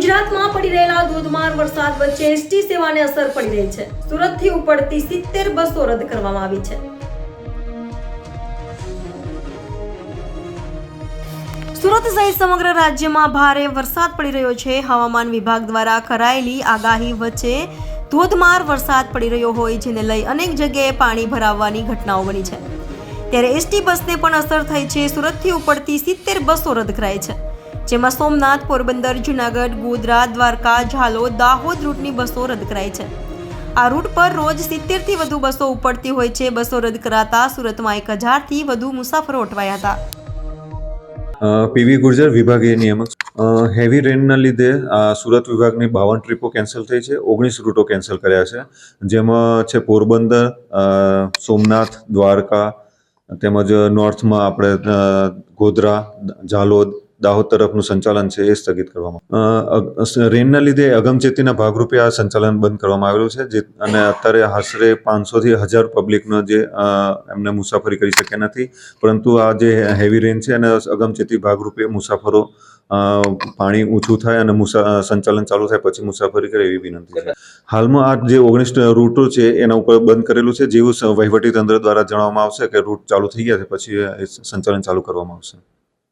ગુજરાતમાં પડી રહેલા ધોધમાર વરસાદ વચ્ચે એસટી સેવાને અસર પડી રહી છે। સુરતથી ઉપડતી 70 બસો રદ કરવામાં આવી છે। સુરત સહિત સમગ્ર રાજ્યમાં ભારે વરસાદ પડી રહ્યો છે। હવામાન વિભાગ દ્વારા કરાયેલી આગાહી વચ્ચે ધોધમાર વરસાદ પડી રહ્યો હોય જેને લઈ અનેક જગ્યાએ પાણી ભરાવાની ઘટનાઓ બની છે। ત્યારે એસટી બસને પણ અસર થઈ છે। સુરતથી ઉપડતી 70 બસો રદ કરાઈ છે, જેમાં સોમનાથ, પોરબંદર, જૂનાગઢ, ગોધરા, દ્વારકા, ઝાલોદ, દાહોદ રૂટની બસો રદ કરાઈ છે। આ રૂટ પર રોજ 70 થી વધુ બસો ઉપડતી હોય છે। બસો રદ કરાતા સુરતમાં 1000 થી વધુ મુસાફરો અટવાયા હતા। પીવી ગુર્જર વિભાગીય નિયામક। હેવી રેનના લીધે સુરત વિભાગની 52 ટ્રીપો કેન્સલ થઈ છે। 19 રૂટો કેન્સલ કર્યા છે, જેમાં છે પોરબંદર, સોમનાથ, દ્વારકા તેમજ નોર્થમાં આપણે ગોધરા, ઝાલોદ, દાહોદ તરફનું સંચાલન છે એ સ્થગિત કરવામાં। રેનના લીધે અગમચેતીના ભાગરૂપે આ સંચાલન બંધ કરવામાં આવેલું છે, જે અને અત્યારે આશરે 500 થી 1000 પબ્લિકનો જે એમને મુસાફરી કરી શક્યા નથી, પરંતુ આ જે હેવી રેન છે અને અગમચેતી ભાગરૂપે મુસાફરો પાણી ઊંચું થાય અને સંચાલન ચાલુ થાય પછી મુસાફરી કરે એવી વિનંતી છે। હાલમાં આ જે 19 રૂટો છે એના ઉપર બંધ કરેલું છે। જેવું વહીવટી તંત્ર દ્વારા જણાવવામાં આવશે કે રૂટ ચાલુ થઈ ગયા છે પછી સંચાલન ચાલુ કરવામાં આવશે।